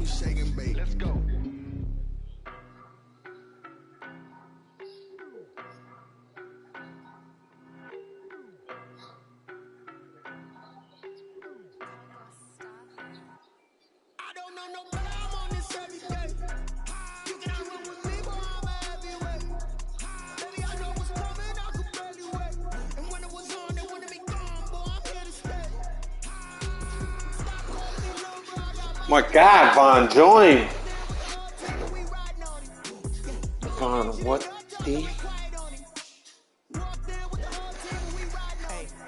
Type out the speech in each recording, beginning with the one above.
shake and bake. Let's go. My God, Von, join. Von, what the?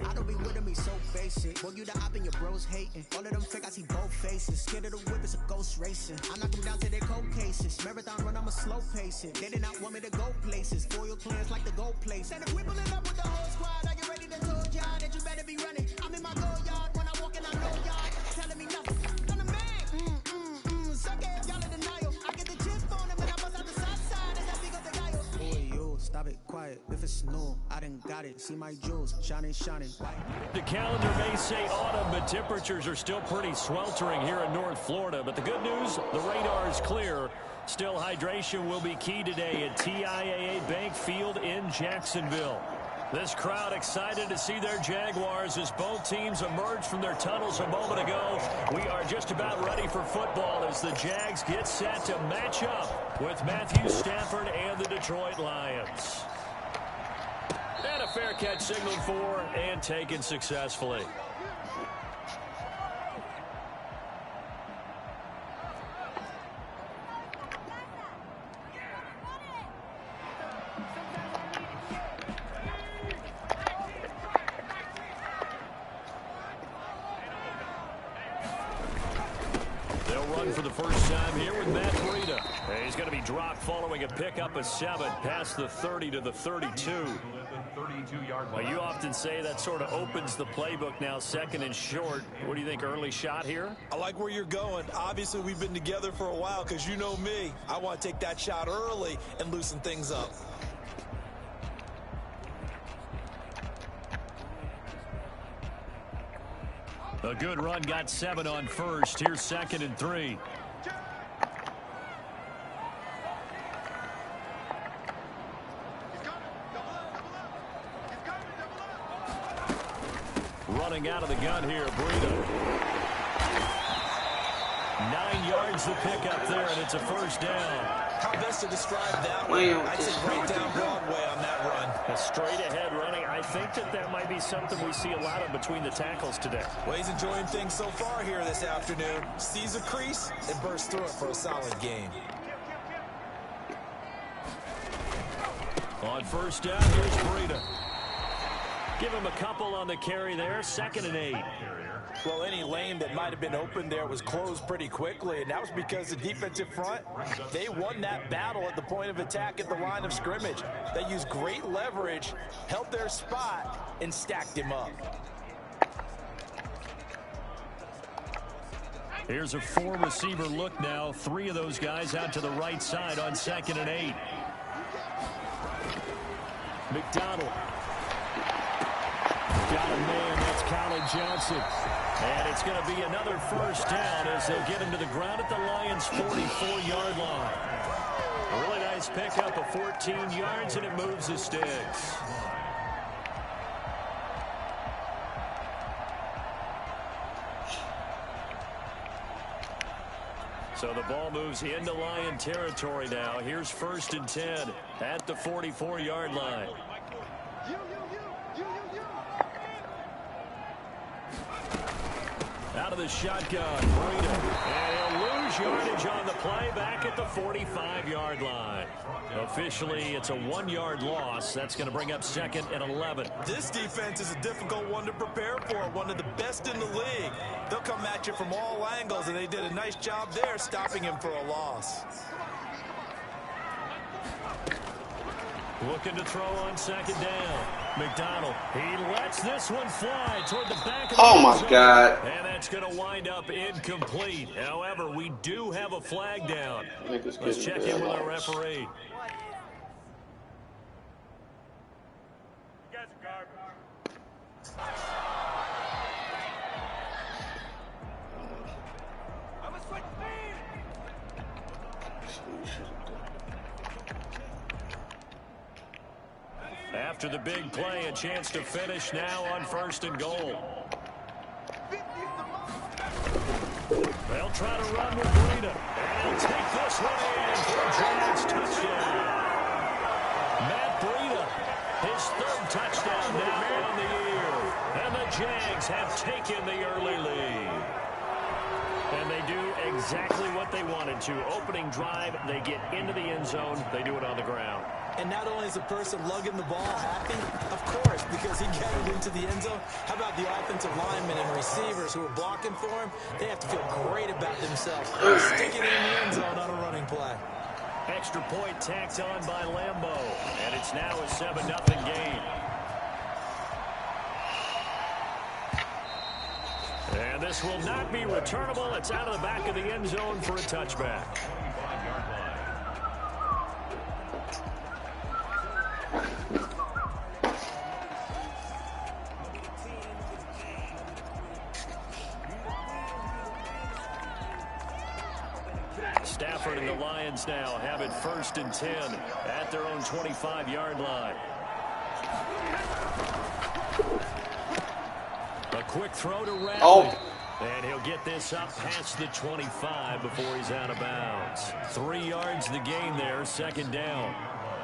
I don't be with me so basic. Boy, you the op and your bros hating. All of them fake, I see both faces. Scared of the whip, it's a ghost racing. I knock them down to their cold cases. Marathon run, I'ma slow pace it. They did not want me to go places. Foil plans like the gold place. And if we pulling up with the whole squad, I get ready to tell y'all that you better be running. I'm in my go yard when I walk in, I know y'all telling me nothing. I'm the man. Suck it, y'all in denial. I get the chip on them and I bust out the south side. That's how big of the guy. Boy, you stop it, quiet. If it's new, I done got it. See my jewels, shining. The calendar may say autumn, but temperatures are still pretty sweltering here in North Florida. But the good news, the radar is clear. Still, hydration will be key today at TIAA Bank Field in Jacksonville. This crowd excited to see their Jaguars as both teams emerge from their tunnels a moment ago. We are just about ready for football as the Jags get set to match up with Matthew Stafford and the Detroit Lions. And a fair catch signaled for and taken successfully. They'll run for the first time here with Matt Breida. He's going to be dropped following a pickup of 7 past the 30 to the 32. Well, you often say that sort of opens the playbook now, second and short. What do you think, early shot here? I like where you're going. Obviously, we've been together for a while because you know me. I want to take that shot early and loosen things up. A good run, got 7 on first. Here's second and 3. Running out of the gun here, Breida. 9 yards to pick up there, and it's a first down. How best to describe that one? I'd say right down Broadway on that run. A straight-ahead running. I think that might be something we see a lot of between the tackles today. Well, he's enjoying things so far here this afternoon. Sees a crease and bursts through it for a solid game. On first down, here's Breida. Give him a couple on the carry there. Second and 8. Well, any lane that might have been open there was closed pretty quickly, and that was because the defensive front, they won that battle at the point of attack at the line of scrimmage. They used great leverage, held their spot, and stacked him up. Here's a 4-receiver look now. 3 of those guys out to the right side on second and 8. McDonald. Got a man, that's Colin Johnson. And it's going to be another first down as they'll get him to the ground at the Lions' 44-yard line. A really nice pickup of 14 yards, and it moves the sticks. So the ball moves into Lion territory now. Here's first and 10 at the 44-yard line. Out of the shotgun, Breida. And he'll lose yardage on the play back at the 45-yard line. Officially, it's a 1-yard loss. That's going to bring up second and 11. This defense is a difficult one to prepare for, one of the best in the league. They'll come at you from all angles, and they did a nice job there stopping him for a loss. Looking to throw on second down. McDonald, he lets this one fly toward the back of the Oh, my God. And that's going to wind up incomplete. However, we do have a flag down. Let's check in with our referee. After the big play, a chance to finish now on 1st and goal. They'll try to run with Breida. And he'll take this one in for a Jags touchdown. Matt Breida, his 3rd touchdown now on the year. And the Jags have taken the early lead. And they do exactly what they wanted to. Opening drive, they get into the end zone. They do it on the ground. And not only is the person lugging the ball happy, of course, because he got it into the end zone. How about the offensive linemen and receivers who are blocking for him? They have to feel great about themselves. Sticking it in the end zone on a running play. Extra point tacked on by Lambeau. And it's now a 7-0 game. And this will not be returnable. It's out of the back of the end zone for a touchback. Stafford and the Lions now have it 1st and 10 at their own 25-yard line. A quick throw to Radley. Oh. And he'll get this up past the 25 before he's out of bounds. 3 yards the gain there, 2nd down.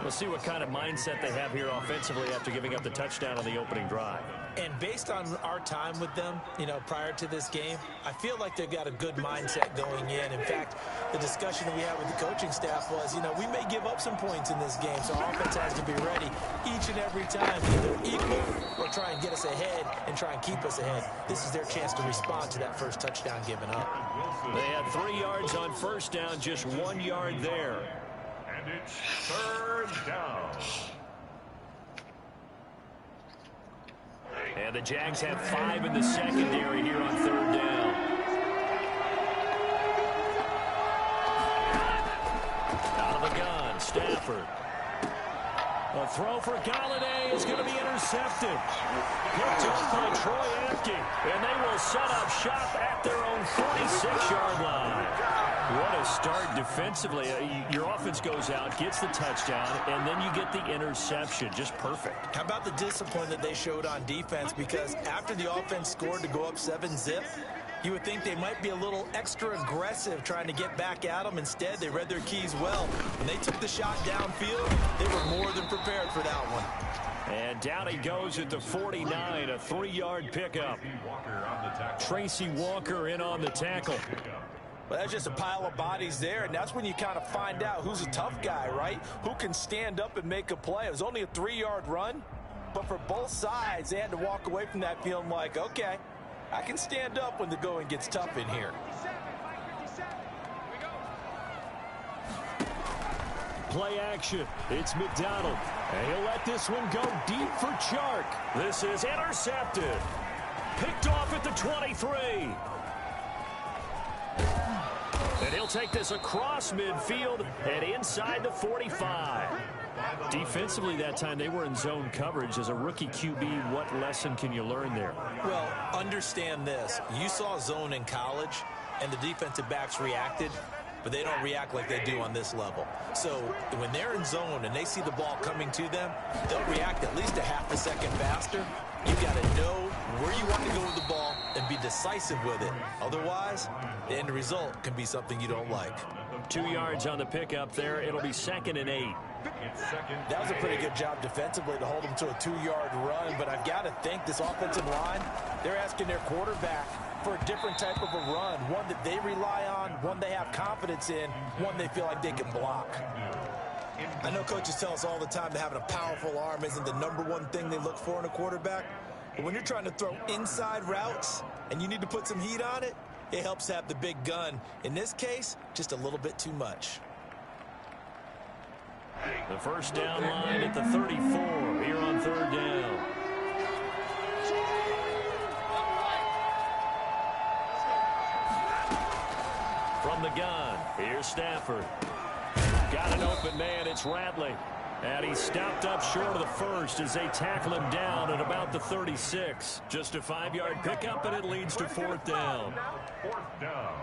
We'll see what kind of mindset they have here offensively after giving up the touchdown on the opening drive. And based on our time with them, prior to this game, I feel like they've got a good mindset going in. In fact, the discussion we had with the coaching staff was, we may give up some points in this game, so our offense has to be ready each and every time, either equal or try and get us ahead and try and keep us ahead. This is their chance to respond to that first touchdown given up. They had 3 yards on 1st down, just 1 yard there. And it's 3rd down. And the Jags have 5 in the secondary here on 3rd down. Out of the gun, Stafford. A throw for Galladay is going to be intercepted. Picked up by Troy Apke. And they will set up shop at their own 46-yard line. What a start defensively. Your offense goes out, gets the touchdown, and then you get the interception. Just perfect. How about the discipline that they showed on defense? Because after the offense scored to go up 7-zip, you would think they might be a little extra aggressive trying to get back at them. Instead, they read their keys well. When they took the shot downfield, they were more than prepared for that one. And down he goes at the 49, a 3-yard pickup. Tracy Walker in on the tackle. But that's just a pile of bodies there, and that's when you kind of find out who's a tough guy, right? Who can stand up and make a play. It was only a 3-yard run, but for both sides, they had to walk away from that feeling like, okay, I can stand up when the going gets tough in here. Play action. It's McDonald. And he'll let this one go deep for Chark. This is intercepted. Picked off at the 23. And he'll take this across midfield and inside the 45. Defensively that time, they were in zone coverage. As a rookie QB, what lesson can you learn there? Well, understand this. You saw zone in college, and the defensive backs reacted, but they don't react like they do on this level. So when they're in zone and they see the ball coming to them, they'll react at least a half a second faster. You got to know where you want to go with the ball and be decisive with it. Otherwise, the end result can be something you don't like. 2 yards on the pickup there. It'll be 2nd and 8. That was a pretty good job defensively to hold them to a 2-yard run, but I've got to think this offensive line, they're asking their quarterback for a different type of a run, one that they rely on, one they have confidence in, one they feel like they can block. I know coaches tell us all the time that having a powerful arm isn't the #1 thing they look for in a quarterback, but when you're trying to throw inside routes and you need to put some heat on it, it helps have the big gun. In this case, just a little bit too much. The first down line at the 34 here on 3rd down. From the gun, here's Stafford. Got an open man, it's Radley. And he stopped up short of the first as they tackle him down at about the 36. Just a 5-yard pickup, and it leads to 4th down. 4th down.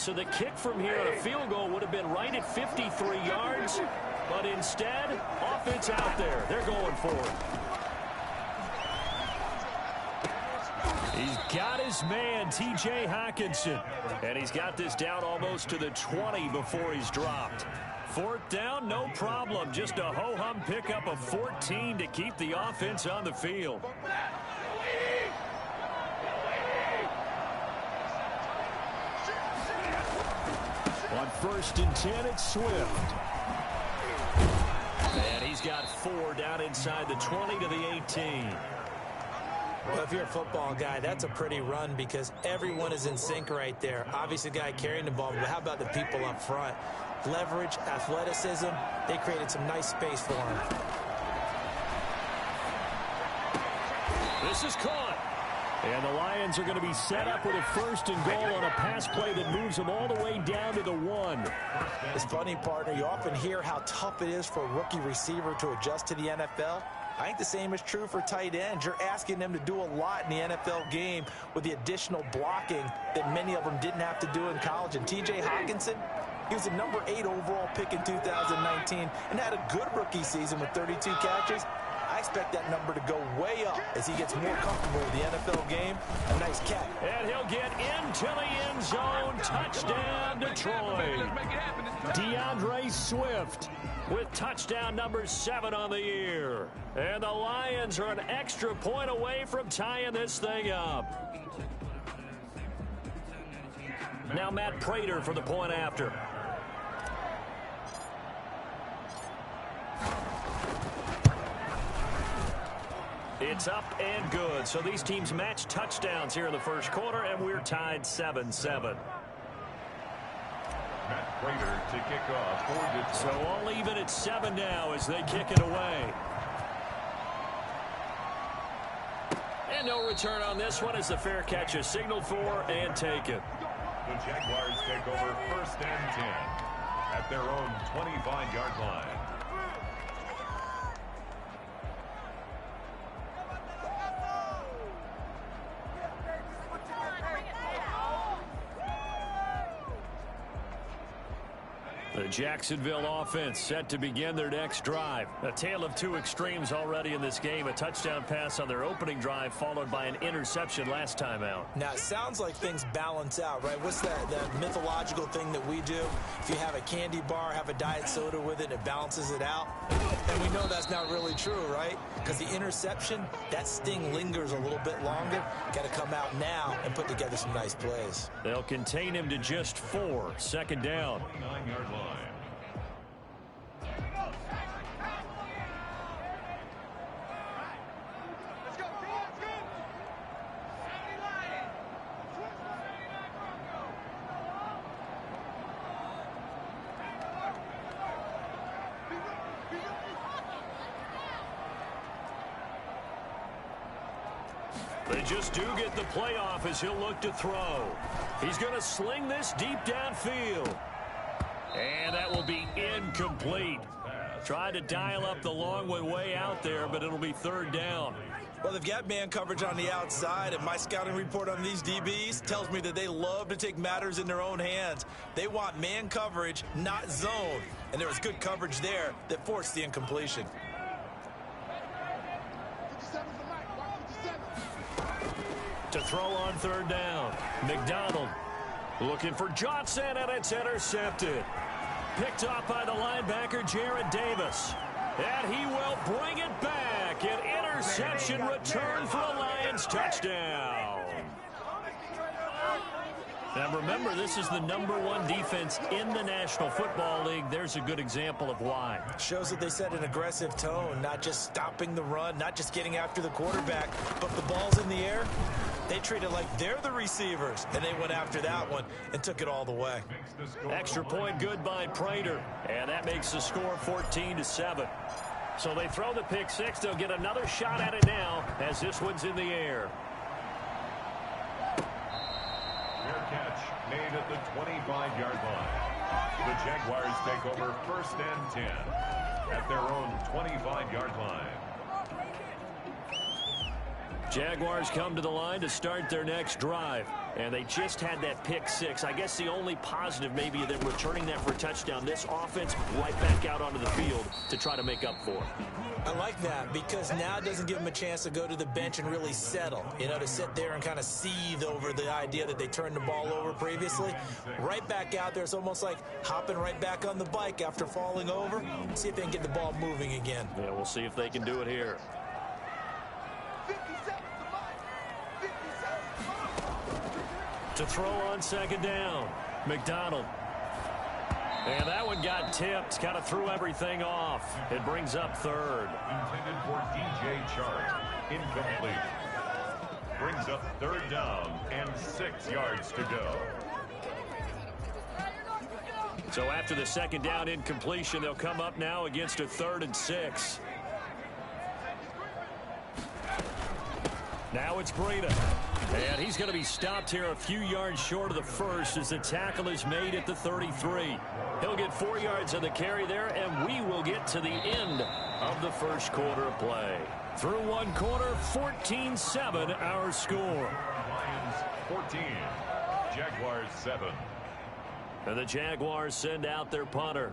so the kick from here on a field goal would have been right at 53 yards. But instead, offense out there. They're going for it. He's got his man, T.J. Hockenson. And he's got this down almost to the 20 before he's dropped. Fourth down, no problem. Just a ho-hum pickup of 14 to keep the offense on the field. On 1st and 10, it's Swift. And he's got 4 down inside the 20 to the 18. Well, if you're a football guy, that's a pretty run because everyone is in sync right there. Obviously, the guy carrying the ball, but how about the people up front? Leverage, athleticism, they created some nice space for him. This is caught. And the Lions are going to be set up with a 1st and goal on a pass play that moves them all the way down to the 1. It's funny, partner, you often hear how tough it is for a rookie receiver to adjust to the NFL. I think the same is true for tight ends. You're asking them to do a lot in the NFL game with the additional blocking that many of them didn't have to do in college. And T.J. Hockenson, he was the number 8 overall pick in 2019 and had a good rookie season with 32 catches. I expect that number to go way up as he gets more comfortable with the NFL game. A nice catch. And he'll get into the end zone. Touchdown, Detroit. DeAndre Swift with touchdown number 7 on the year. And the Lions are an extra point away from tying this thing up. Now Matt Prater for the point after. It's up and good. So these teams match touchdowns here in the first quarter, and we're tied 7-7. Matt Prater to kick off for Detroit. So all even at 7 now as they kick it away. And no return on this one as the fair catch is signaled for and taken. The Jaguars take over 1st and 10 at their own 25-yard line. The Jacksonville offense set to begin their next drive. A tale of 2 extremes already in this game. A touchdown pass on their opening drive followed by an interception last time out. Now, it sounds like things balance out, right? What's that mythological thing that we do? If you have a candy bar, have a diet soda with it, it balances it out. And we know that's not really true, right? Because the interception, that sting lingers a little bit longer. Got to come out now and put together some nice plays. They'll contain him to just 4. 2nd down. 9-yard line. They just do get the playoff as he'll look to throw. He's going to sling this deep downfield. And that will be incomplete. Tried to dial up the long one way out there, but it'll be 3rd down. Well, they've got man coverage on the outside, and my scouting report on these DBs tells me that they love to take matters in their own hands. They want man coverage, not zone. And there was good coverage there that forced the incompletion. To throw on 3rd down. McDonald looking for Johnson, and it's intercepted. Picked off by the linebacker, Jared Davis. And he will bring it back. An interception return for a Lions touchdown. Now remember, this is the #1 defense in the National Football League. There's a good example of why. Shows that they set an aggressive tone, not just stopping the run, not just getting after the quarterback, but the ball's in the air. They treat it like they're the receivers, and they went after that one and took it all the way. Extra point good by Prater, and that makes the score 14-7. So they throw the pick 6. They'll get another shot at it now as this one's in the air. Fair catch made at the 25-yard line. The Jaguars take over 1st and 10 at their own 25-yard line. Jaguars come to the line to start their next drive. And they just had that pick six. I guess the only positive maybe of them returning that for a touchdown. This offense right back out onto the field to try to make up for it. I like that because now it doesn't give them a chance to go to the bench and really settle, you know, to sit there and kind of seethe over the idea that they turned the ball over previously. Right back out there, it's almost like hopping right back on the bike after falling over. See if they can get the ball moving again. Yeah, we'll see if they can do it here. To throw on second down, McDonald. And that one got tipped, kind of threw everything off. It brings up third. Intended for DJ Chark. Incomplete. Brings up third down and 6 yards to go. So after the second down incompletion, they'll come up now against a 3rd and 6. Now it's Breida. And he's going to be stopped here a few yards short of the first as the tackle is made at the 33. He'll get 4 yards on the carry there, and we will get to the end of the first quarter of play. Through one quarter, 14-7 our score. Lions 14, Jaguars 7. And the Jaguars send out their punter.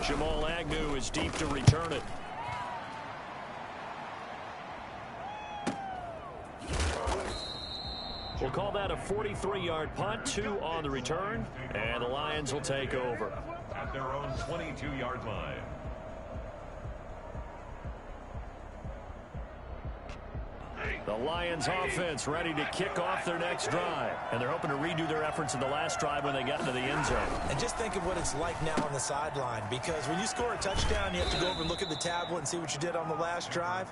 Jamal Agnew is deep to return it. We'll call that a 43-yard punt, 2 on the return, and the Lions will take over. At their own 22-yard line. The Lions offense ready to kick off their next drive. And they're hoping to redo their efforts in the last drive when they got into the end zone. And just think of what it's like now on the sideline, because when you score a touchdown, you have to go over and look at the tablet and see what you did on the last drive.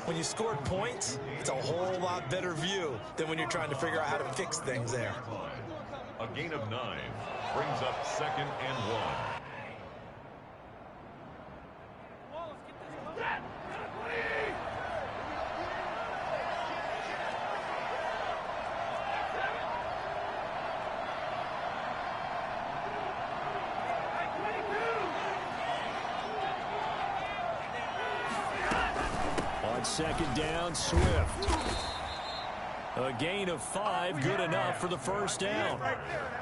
When you scored points, it's a whole lot better view than when you're trying to figure out how to fix things there. A gain of 9 brings up 2nd and 1. Second down, Swift. A gain of 5, good enough for the first down.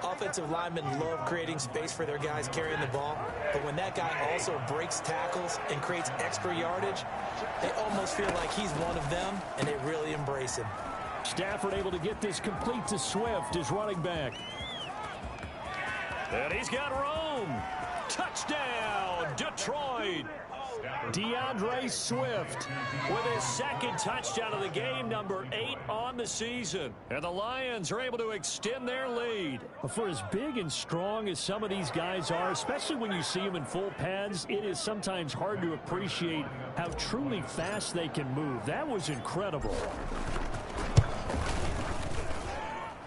Offensive linemen love creating space for their guys carrying the ball, but when that guy also breaks tackles and creates extra yardage, they almost feel like he's one of them, and they really embrace him. Stafford able to get this complete to Swift, his running back. And he's got Rome. Touchdown, Detroit. DeAndre Swift with his second touchdown of the game, number 8 on the season. And the Lions are able to extend their lead. For as big and strong as some of these guys are, especially when you see them in full pads, it is sometimes hard to appreciate how truly fast they can move. That was incredible.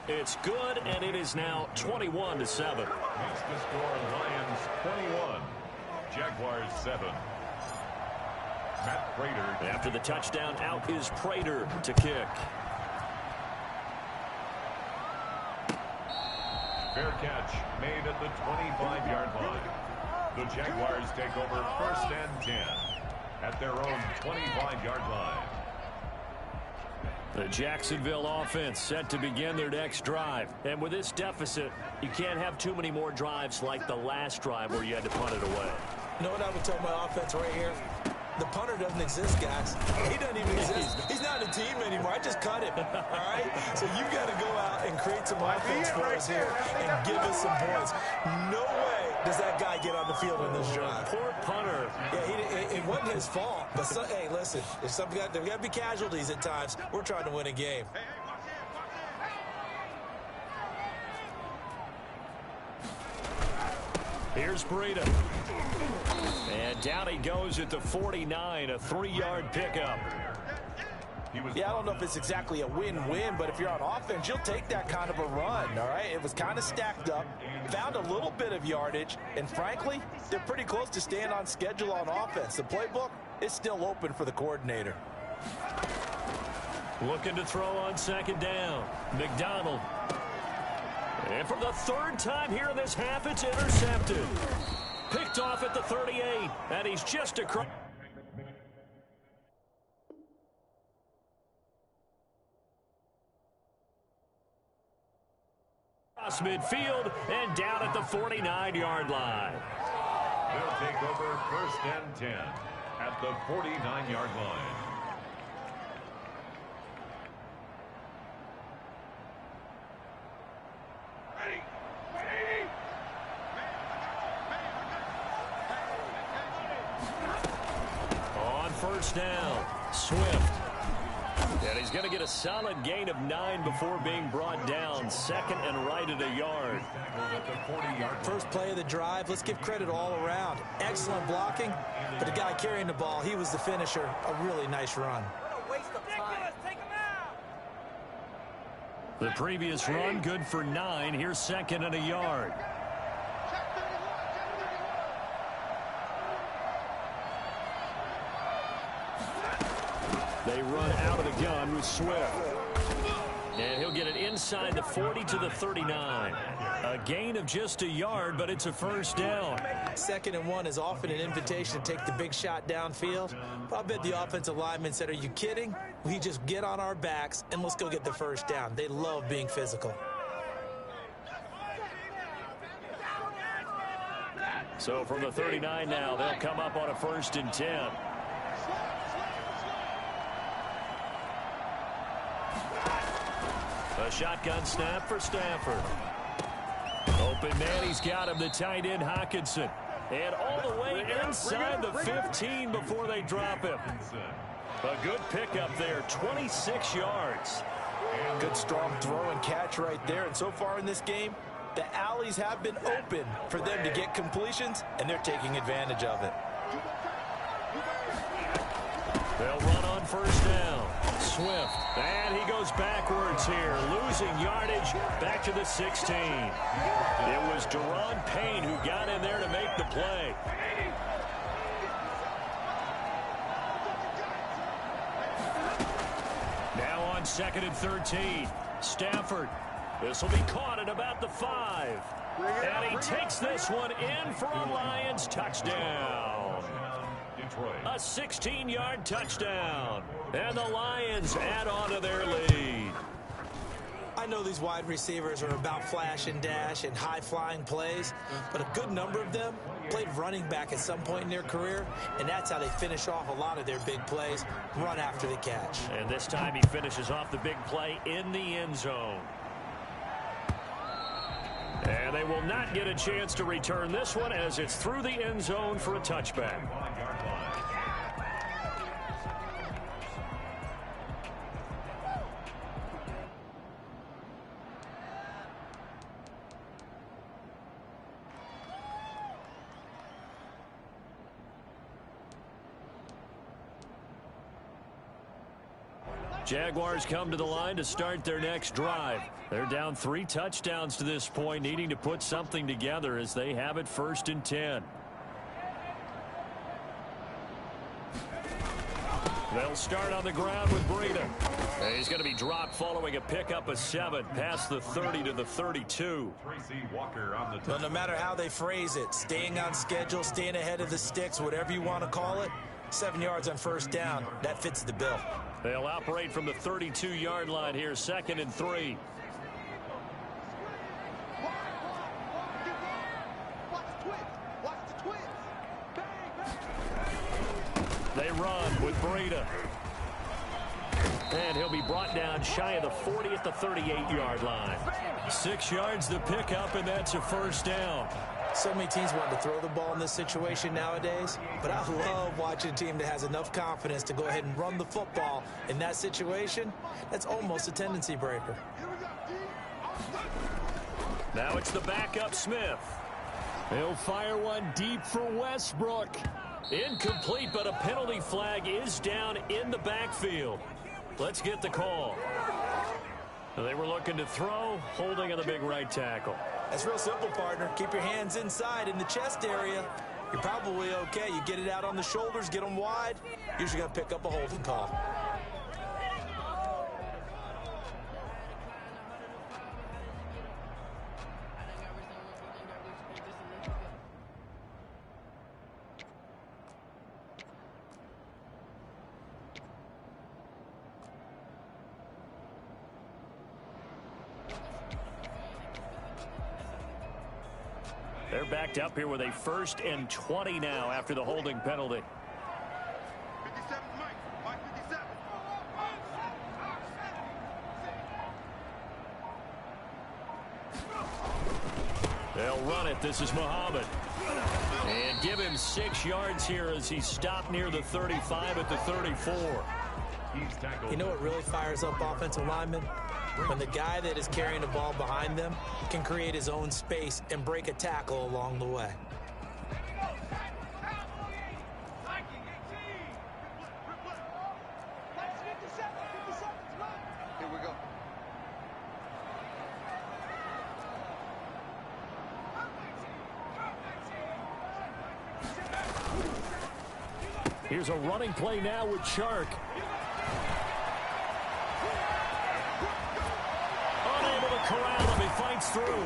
It's good, and it is now 21-7. Makes the score Lions 21, Jaguars 7. Matt Prater. After the touchdown, out is Prater to kick. Fair catch made at the 25-yard line. The Jaguars take over 1st and 10 at their own 25-yard line. The Jacksonville offense set to begin their next drive. And with this deficit, you can't have too many more drives like the last drive where you had to punt it away. You know what I would tell my offense right here? The punter doesn't exist, guys. He doesn't even exist. He's not a team anymore. I just cut him, all right? So you got to go out and create some offense for us here and give us some points. No way does that guy get on the field in this drive. Poor punter. Yeah, it wasn't his fault. But, hey, listen, there's got to be casualties at times. We're trying to win a game. Here's Breida. And down he goes at the 49, a 3-yard pickup. Yeah, I don't know if it's exactly a win-win, but if you're on offense, you'll take that kind of a run, all right? It was kind of stacked up, found a little bit of yardage, and frankly, they're pretty close to staying on schedule on offense. The playbook is still open for the coordinator. Looking to throw on second down. McDonald. And for the 3rd time here in this half, it's intercepted. Picked off at the 38, and he's just across. across midfield and down at the 49-yard line. They'll take over 1st and 10 at the 49-yard line. On 1st down, Swift. And he's going to get a solid gain of 9 before being brought down. 2nd and right at a yard. First play of the drive. Let's give credit all around. Excellent blocking, but the guy carrying the ball, he was the finisher. A really nice run. The previous run good for 9. Here's 2nd and a yard. They run out of the gun with Swift. And he'll get it inside the 40 to the 39. A gain of just a yard, but it's a 1st down. 2nd and 1 is often an invitation to take the big shot downfield. But I bet the offensive lineman said, are you kidding? We just get on our backs and let's go get the 1st down. They love being physical. So from the 39 now, they'll come up on a 1st and 10. A shotgun snap for Stafford. Open man, he's got him, the tight end Hockenson. And all the way inside the 15 before they drop him. A good pickup there, 26 yards. Good strong throw and catch right there. And so far in this game, the alleys have been open for them to get completions, and they're taking advantage of it. They'll run on 1st down. Swift, and he goes backwards here, losing yardage back to the 16. It was Deron Payne who got in there to make the play. Now on 2nd and 13, Stafford. This will be caught at about the 5. And he takes this one in for a Lions touchdown. A 16-yard touchdown. And the Lions add on to their lead. I know these wide receivers are about flash and dash and high-flying plays, but a good number of them played running back at some point in their career, and that's how they finish off a lot of their big plays, run after the catch. And this time he finishes off the big play in the end zone. And they will not get a chance to return this one as it's through the end zone for a touchback. Jaguars come to the line to start their next drive. They're down 3 touchdowns to this point, needing to put something together as they have it 1st and 10. They'll start on the ground with Breida. He's going to be dropped following a pickup of 7 past the 30 to the 32. Well, no matter how they phrase it, staying on schedule, staying ahead of the sticks, whatever you want to call it, 7 yards on 1st down, that fits the bill. They'll operate from the 32-yard line here, 2nd and 3. They run with Breida. And he'll be brought down shy of the 40 at the 38-yard line. 6 yards to pick up, and that's a 1st down. So many teams want to throw the ball in this situation nowadays, but I love watching a team that has enough confidence to go ahead and run the football in that situation. That's almost a tendency breaker. Now it's the backup Smith. He'll fire one deep for Westbrook. Incomplete, but a penalty flag is down in the backfield. Let's get the call. They were looking to throw, holding on the big right tackle. That's real simple, partner. Keep your hands inside in the chest area. You're probably okay. You get it out on the shoulders, get them wide. Usually going to pick up a holding call. They're backed up here with a 1st and 20 now after the holding penalty. 57, Mike 57. They'll run it. This is Muhammad. And give him 6 yards here as he stopped near the 35 at the 34. You know what really fires up offensive linemen? When the guy that is carrying the ball behind them can create his own space and break a tackle along the way. Here we go. Here's a running play now with Chark. Unable to corral him. He fights through.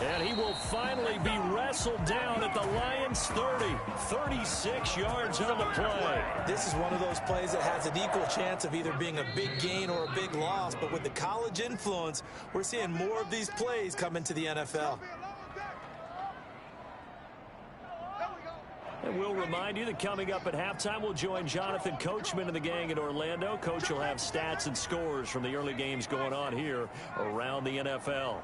And he will finally be wrestled down at the Lions' 30. 36 yards on the play. This is one of those plays that has an equal chance of either being a big gain or a big loss. But with the college influence, we're seeing more of these plays come into the NFL. And we'll remind you that coming up at halftime, we'll join Jonathan Coachman and the gang in Orlando. Coach will have stats and scores from the early games going on here around the NFL.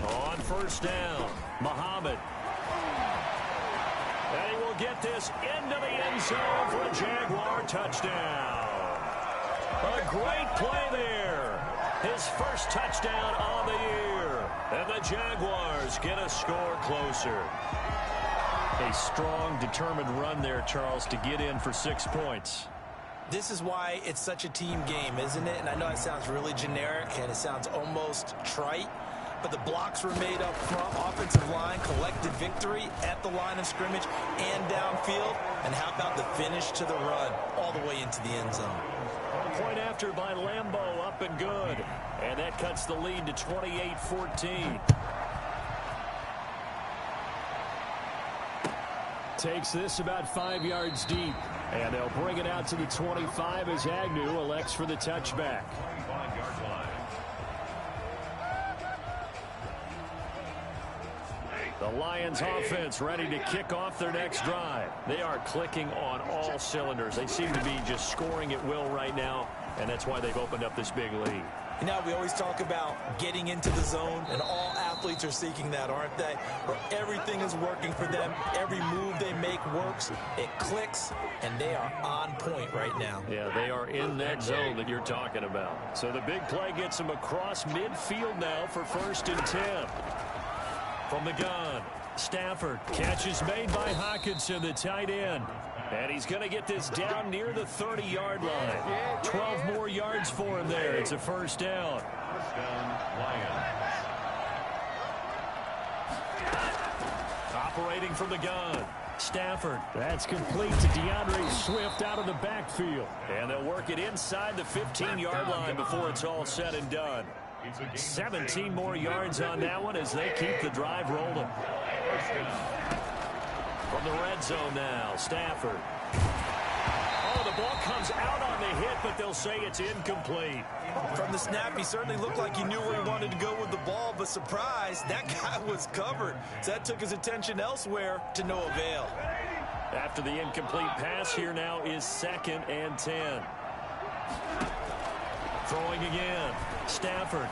On 1st down, Muhammad. And he will get this into the end zone for a Jaguar touchdown. A great play there. His 1st touchdown on the year. And the Jaguars get a score closer. A strong, determined run there, Charles, to get in for 6 points. This is why it's such a team game, isn't it? And I know it sounds really generic and it sounds almost trite, but the blocks were made up front. Offensive line collected victory at the line of scrimmage and downfield. And how about the finish to the run all the way into the end zone? A point after by Lambeau, up and good. And that cuts the lead to 28-14. Takes this about 5 yards deep. And they'll bring it out to the 25 as Agnew elects for the touchback. 25-yard line. The Lions offense ready to kick off their next drive. They are clicking on all cylinders. They seem to be just scoring at will right now, and that's why they've opened up this big lead. You know, we always talk about getting into the zone, and all athletes are seeking that, aren't they? Where everything is working for them. Every move they make works. It clicks, and they are on point right now. Yeah, they are in that zone that you're talking about. So the big play gets them across midfield now for 1st and 10. From the gun, Stafford. Catch is made by Hockenson, the tight end. And he's going to get this down near the 30-yard line. 12 more yards for him there. It's a 1st down. 1st down, Lions. Operating from the gun. Stafford. That's complete to DeAndre Swift out of the backfield. And they'll work it inside the 15-yard line before it's all said and done. 17 more yards on that one as they keep the drive rolling. From the red zone now, Stafford. Oh, the ball comes out on the hit, but they'll say it's incomplete. From the snap, he certainly looked like he knew where he wanted to go with the ball, but surprise, that guy was covered. So that took his attention elsewhere to no avail. After the incomplete pass, here now is 2nd and 10. Throwing again. Stafford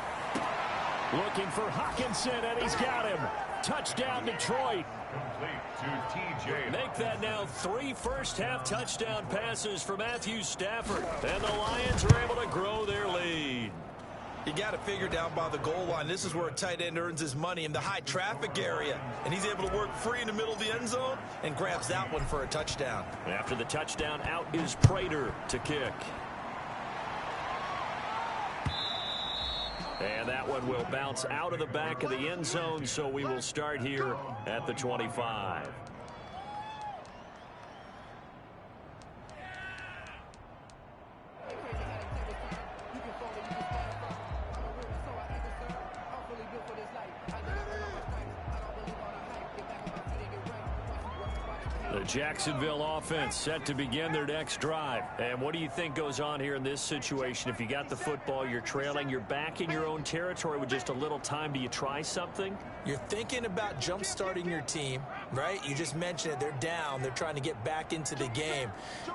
looking for Hockenson, and he's got him. Touchdown, Detroit. Complete to TJ. Make that now 3 first-half touchdown passes for Matthew Stafford. And the Lions are able to grow their lead. You got to figure down by the goal line. This is where a tight end earns his money in the high traffic area. And he's able to work free in the middle of the end zone and grabs that one for a touchdown. After the touchdown, out is Prater to kick. And that one will bounce out of the back of the end zone, so we will start here at the 25. The Jacksonville offense set to begin their next drive. And what do you think goes on here in this situation? If you got the football, you're trailing, you're back in your own territory with just a little time. Do you try something? You're thinking about jump-starting your team, right? You just mentioned it. They're down. They're trying to get back into the game.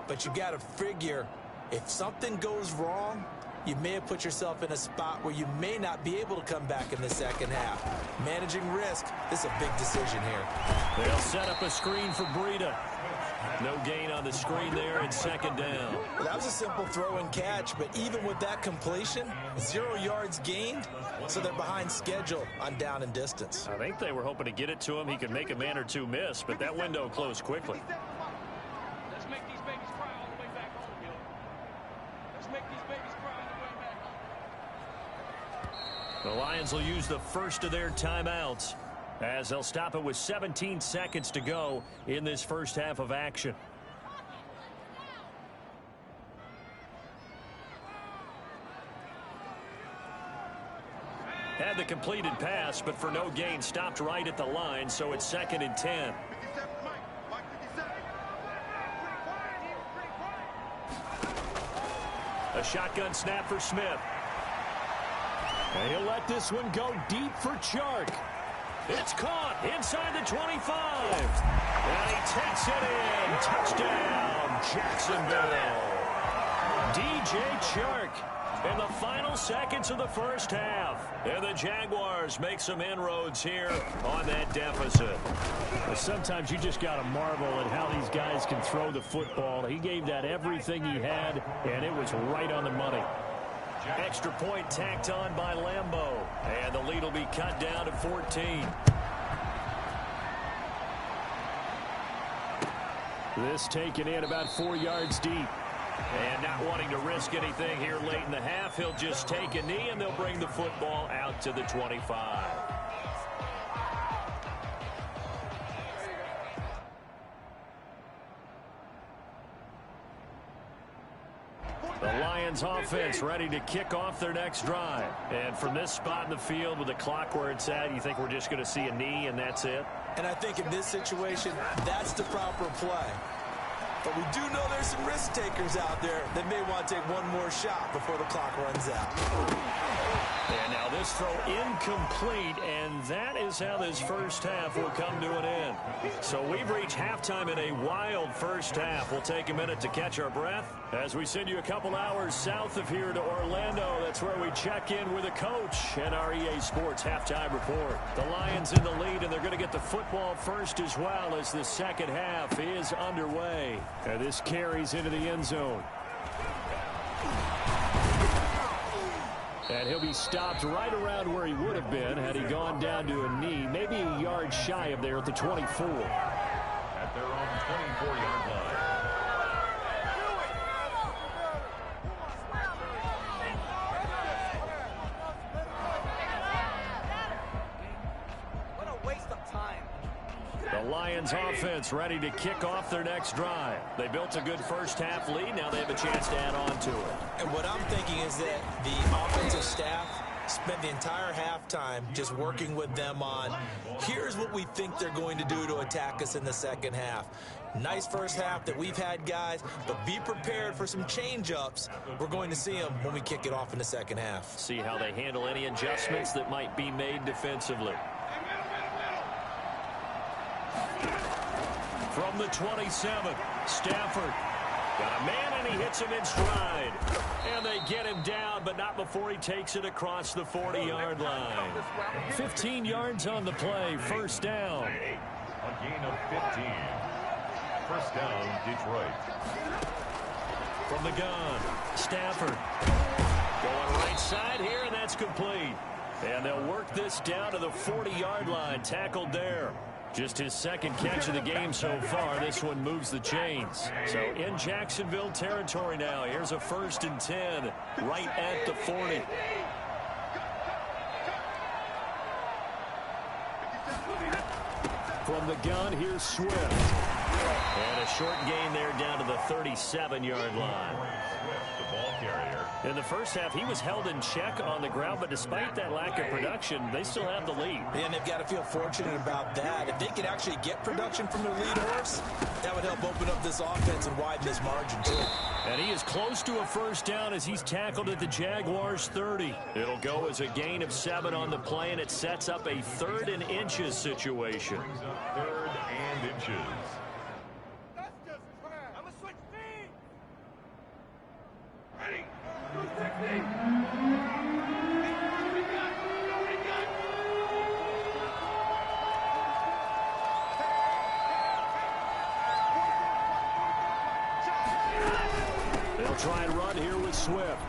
But you got to figure, if something goes wrong, you may have put yourself in a spot where you may not be able to come back in the second half. Managing risk, this is a big decision here. They'll set up a screen for Breida. No gain on the screen there, and second down. Well, that was a simple throw and catch, but even with that completion, 0 yards gained, so they're behind schedule on down and distance. I think they were hoping to get it to him. He could make a man or two miss, but that window closed quickly. Let's make these babies cry all the way back home, yo. Let's make these babies cry all the way back home. The Lions will use the first of their timeouts as they'll stop it with 17 seconds to go in this first half of action. Had the completed pass, but for no gain, stopped right at the line, so it's 2nd and 10. 57, Mike 57. A shotgun snap for Smith. And he'll let this one go deep for Chark. It's caught inside the 25. And he takes it in. Touchdown, Jacksonville. DJ Chark in the final seconds of the first half. And the Jaguars make some inroads here on that deficit. Sometimes you just got to marvel at how these guys can throw the football. He gave that everything he had, and it was right on the money. Extra point tacked on by Lambeau. And the lead will be cut down to 14. This taken in about 4 yards deep. And not wanting to risk anything here late in the half, he'll just take a knee, and they'll bring the football out to the 25. The Lions offense ready to kick off their next drive. And from this spot in the field with the clock where it's at, you think we're just going to see a knee and that's it? And I think in this situation, that's the proper play. But we do know there's some risk takers out there that may want to take one more shot before the clock runs out. And now this throw incomplete, and that is how this first half will come to an end. So we've reached halftime in a wild first half. We'll take a minute to catch our breath as we send you a couple hours south of here to Orlando. That's where we check in with the coach and our EA Sports halftime report. The Lions in the lead, and they're going to get the football first as well as the second half is underway. And this carries into the end zone. And he'll be stopped right around where he would have been had he gone down to a knee, maybe a yard shy of there at the 24. At their own 24-yard line. What a waste of time. The Lions offense ready to kick off their next drive. They built a good first half lead. Now they have a chance to add on to it. And what I'm thinking is that the offensive staff spent the entire halftime just working with them on, here's what we think they're going to do to attack us in the second half. Nice first half that we've had, guys, but be prepared for some change-ups. We're going to see them when we kick it off in the second half. See how they handle any adjustments that might be made defensively. From the 27, Stafford got a man, and he hits him in stride. And they get him down, but not before he takes it across the 40-yard line. 15 yards on the play, first down. A gain of 15. First down, Detroit. From the gun, Stafford going right side here, and that's complete. And they'll work this down to the 40-yard line, tackled there. Just his second catch of the game so far. This one moves the chains. So in Jacksonville territory now. Here's a 1st and 10 right at the 40. From the gun, here's Swift. And a short gain there down to the 37-yard line. The ball carrier. In the first half, he was held in check on the ground, but despite that lack of production, they still have the lead. And they've got to feel fortunate about that. If they could actually get production from their lead horse, that would help open up this offense and widen this margin, too. And he is close to a first down as he's tackled at the Jaguars' 30. It'll go as a gain of 7 on the play, and it sets up a 3rd and inches situation. 3rd and inches. That's just crap. I'm going to switch speed. Ready. 260. They'll try and run here with Swift.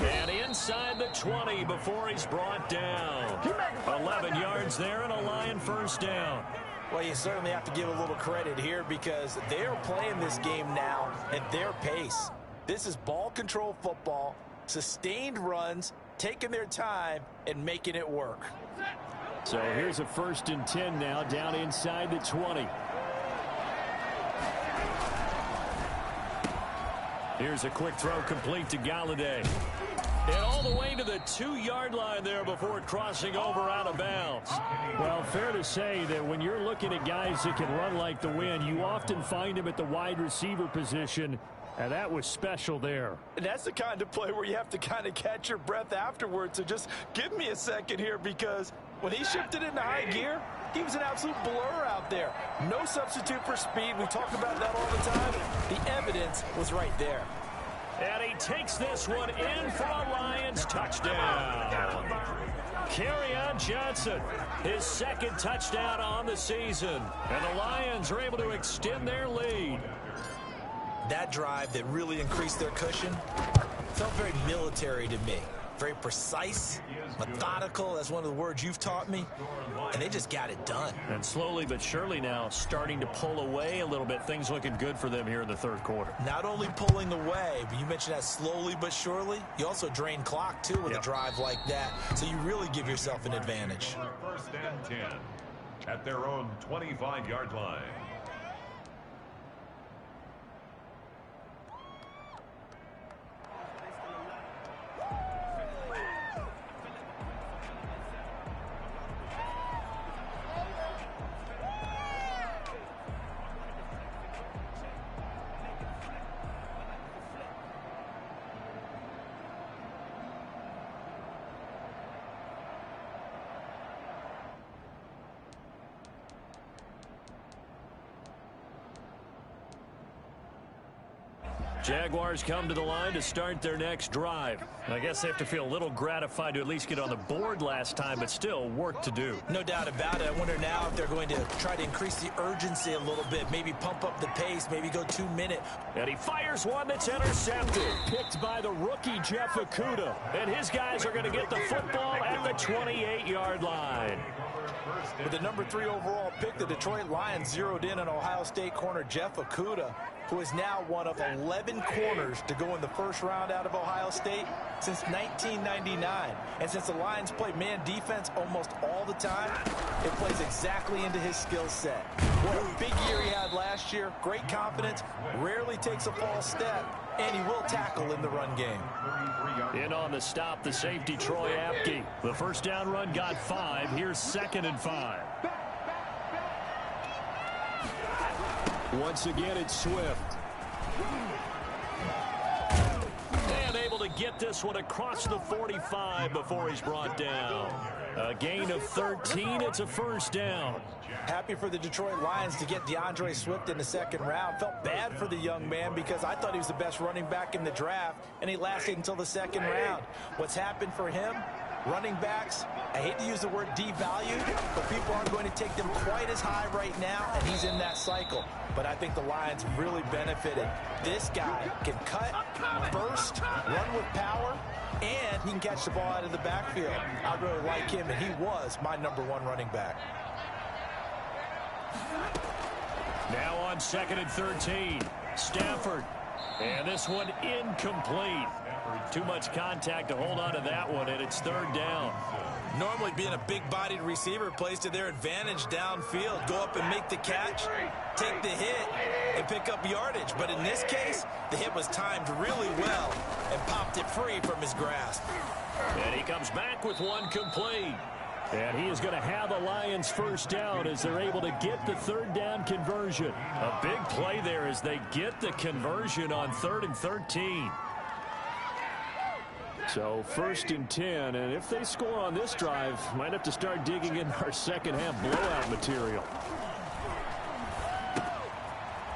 And inside the 20 before he's brought down. 11 yards there and a Lion first down. Well, you certainly have to give a little credit here because they're playing this game now at their pace. This is ball control football, sustained runs, taking their time, and making it work. So here's a 1st and 10 now, down inside the 20. Here's a quick throw complete to Galladay. And all the way to the 2-yard line there before crossing over out of bounds. Well, fair to say that when you're looking at guys that can run like the wind, you often find them at the wide receiver position, and that was special there. And that's the kind of play where you have to kind of catch your breath afterwards. So just give me a second here because when he shifted into high gear, he was an absolute blur out there. No substitute for speed. We talk about that all the time. The evidence was right there. And he takes this one in for a Lions touchdown. Kerryon Johnson, his 2nd touchdown on the season. And the Lions are able to extend their lead. That drive that really increased their cushion felt very military to me. Very precise, methodical, that's one of the words you've taught me, and they just got it done. And slowly but surely now starting to pull away a little bit. Things looking good for them here in the 3rd quarter. Not only pulling away, but you mentioned that slowly but surely, you also drain clock, too, with a drive like that, so you really give yourself an advantage. 1st and 10 at their own 25-yard line. Jaguars come to the line to start their next drive. I guess they have to feel a little gratified to at least get on the board last time, but still work to do. No doubt about it. I wonder now if they're going to try to increase the urgency a little bit, maybe pump up the pace, maybe go 2-minute. And he fires one that's intercepted. Picked by the rookie, Jeff Okudah. And his guys are going to get the football at the 28-yard line. With the number 3 overall pick, the Detroit Lions zeroed in on Ohio State corner Jeff Okudah, who is now one of 11 corners to go in the 1st round out of Ohio State since 1999. And since the Lions play man defense almost all the time, it plays exactly into his skill set. What a big year he had last year. Great confidence, rarely takes a false step, and he will tackle in the run game. In on the stop, the safety, Troy Apke. The 1st down run got 5. Here's 2nd and 5. Once again, it's Swift. And able to get this one across the 45 before he's brought down. A gain of 13. It's a 1st down. Happy for the Detroit Lions to get DeAndre Swift in the 2nd round. Felt bad for the young man because I thought he was the best running back in the draft, and he lasted until the 2nd round. What's happened for him? Running backs, I hate to use the word devalued, but people aren't going to take them quite as high right now, and he's in that cycle. But I think the Lions really benefited. This guy can cut, burst, run with power, and he can catch the ball out of the backfield. I really like him, and he was my number 1 running back. Now on 2nd and 13. Stafford. And this one incomplete. Too much contact to hold on to that one, and it's third down. Normally being a big-bodied receiver plays to their advantage downfield. Go up and make the catch, take the hit, and pick up yardage. But in this case, the hit was timed really well and popped it free from his grasp. And he comes back with one complete. And he is going to have the Lions first down as they're able to get the third down conversion. A big play there as they get the conversion on 3rd and 13. So 1st and 10, and if they score on this drive, might have to start digging in our second half blowout material.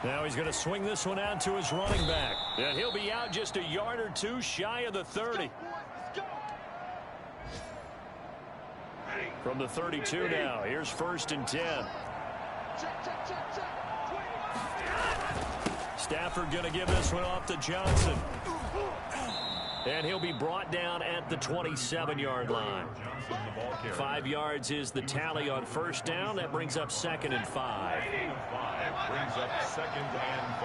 Now he's going to swing this one out to his running back. And he'll be out just a yard or two shy of the 30. From the 32 now, here's 1st and 10. Stafford going to give this one off to Johnson. And he'll be brought down at the 27-yard line. 5 yards is the tally on first down. That brings up 2nd and 5. Brings up 2nd and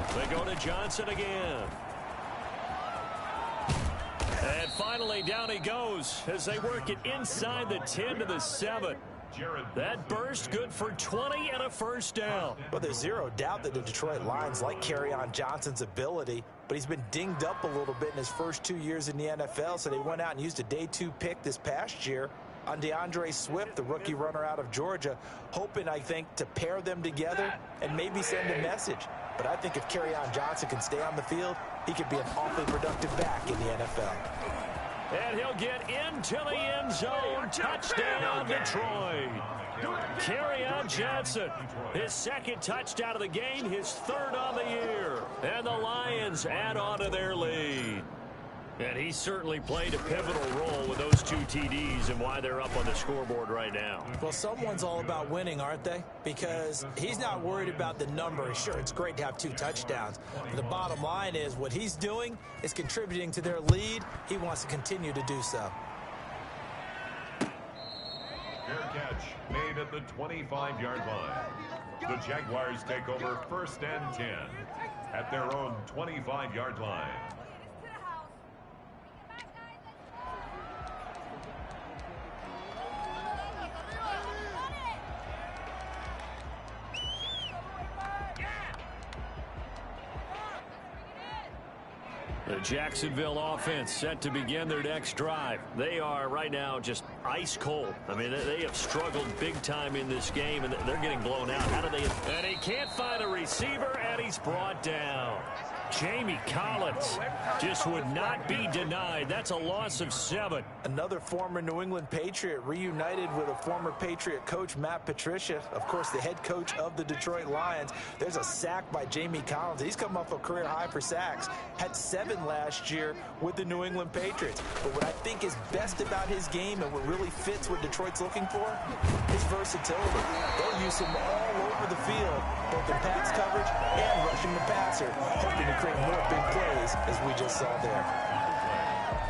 5. They go to Johnson again. And finally, down he goes as they work it inside the 10 to the 7. That burst good for 20 and a first down. Well, there's zero doubt that the Detroit Lions like Kerryon Johnson's ability, but he's been dinged up a little bit in his first 2 years in the NFL, so they went out and used a day 2 pick this past year on DeAndre Swift, the rookie runner out of Georgia, hoping, I think, to pair them together and maybe send a message. But I think if Kerryon Johnson can stay on the field, he could be an awfully productive back in the NFL. And he'll get into the end zone. Touchdown, Detroit. Kerryon Johnson, his 2nd touchdown of the game, his 3rd on the year. And the Lions add on to their lead. And he certainly played a pivotal role with those 2 TDs and why they're up on the scoreboard right now. Well, someone's all about winning, aren't they? Because he's not worried about the number. Sure, it's great to have 2 touchdowns. But the bottom line is what he's doing is contributing to their lead. He wants to continue to do so. Fair catch made at the 25-yard line. The Jaguars take over 1st and 10 at their own 25-yard line. The Jacksonville offense set to begin their next drive. They are right now just ice cold. I mean, they have struggled big time in this game, and they're getting blown out. How do they? And he can't find a receiver, and he's brought down. Jamie Collins just would not be denied. That's a loss of 7. Another former New England Patriot reunited with a former Patriot coach, Matt Patricia, of course, the head coach of the Detroit Lions. There's a sack by Jamie Collins. He's come off a career high for sacks. Had 7 last year with the New England Patriots. But what I think is best about his game and what really fits what Detroit's looking for, his versatility. They'll use him all over the field, both in pass coverage and rushing the passer, hoping to create more big plays as we just saw there.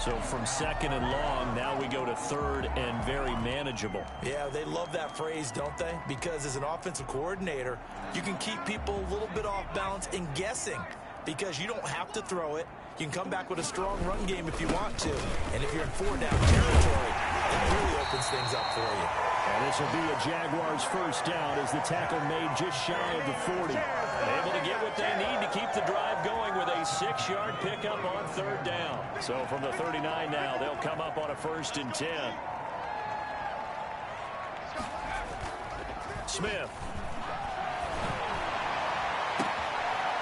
So from 2nd and long, now we go to 3rd and very manageable. Yeah, they love that phrase, don't they? Because as an offensive coordinator, you can keep people a little bit off balance and guessing because you don't have to throw it. You can come back with a strong run game if you want to. And if you're in 4-down territory, it really opens things up for you. And this will be a Jaguars first down as the tackle made just shy of the 40. Able to get what they need to keep the drive going with a 6-yard pickup on 3rd down. So from the 39 now, they'll come up on a 1st and 10. Smith.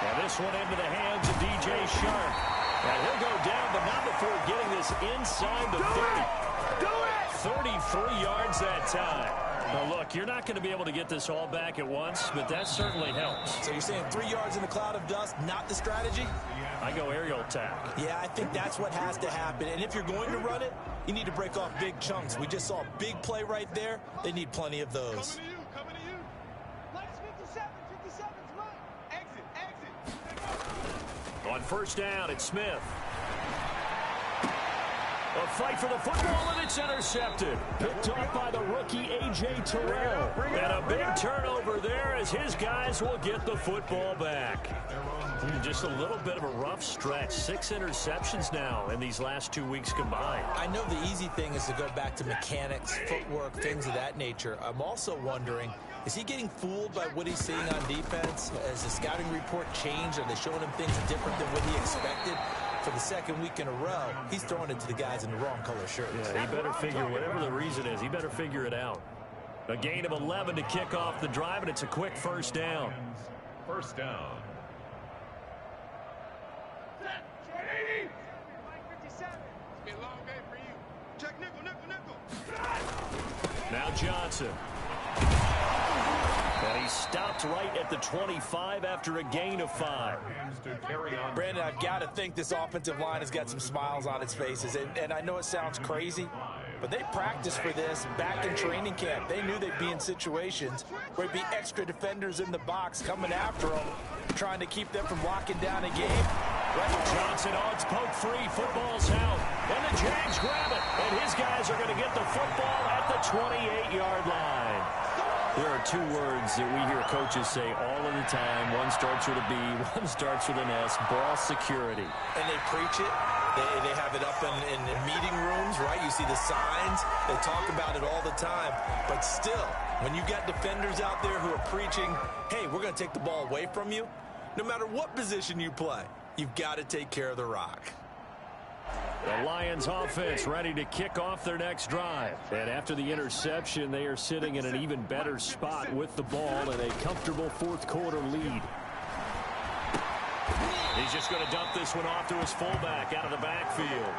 And this one into the hands of DJ Sharp. And he'll go down, but not before getting this inside the 30. 33 yards that time. Now, look, you're not going to be able to get this all back at once, but that certainly helps. So you're saying 3 yards in the cloud of dust, not the strategy? I go aerial attack. Yeah, I think that's what has to happen. And if you're going to run it, you need to break off big chunks. We just saw a big play right there. They need plenty of those. Coming to you. Let's 57. 57's mine. Exit. On 1st down, it's Smith. A fight for the football, and it's intercepted. Picked off by the rookie A.J. Terrell. And a big turnover there as his guys will get the football back. Just a little bit of a rough stretch. 6 interceptions now in these last 2 weeks combined. I know the easy thing is to go back to mechanics, footwork, things of that nature. I'm also wondering, is he getting fooled by what he's seeing on defense? Has the scouting report changed? Are they showing him things different than what he expected? For the second week in a row, he's throwing it to the guys in the wrong color shirts. Yeah, he better figure, whatever the reason is, he better figure it out. A gain of 11 to kick off the drive, and it's a quick first down. First down. It's been a long game for you. Check nickel, nickel, nickel. Now Johnson. And he stopped right at the 25 after a gain of 5. Brandon, I've got to think this offensive line has got some smiles on its faces. And I know it sounds crazy, but they practiced for this back in training camp. They knew they'd be in situations where there'd be extra defenders in the box coming after them, trying to keep them from locking down a game. Johnson odds poke free. Football's out. And the Jags grab it. And his guys are going to get the football at the 28-yard line. There are 2 words that we hear coaches say all of the time. One starts with a B, one starts with an S. Ball security. And they preach it. They have it up in meeting rooms, right? You see the signs. They talk about it all the time. But still, when you got defenders out there who are preaching, hey, we're going to take the ball away from you, no matter what position you play, you've got to take care of the rock. The Lions offense ready to kick off their next drive. And after the interception, they are sitting in an even better spot with the ball and a comfortable fourth quarter lead. He's just going to dump this one off to his fullback out of the backfield.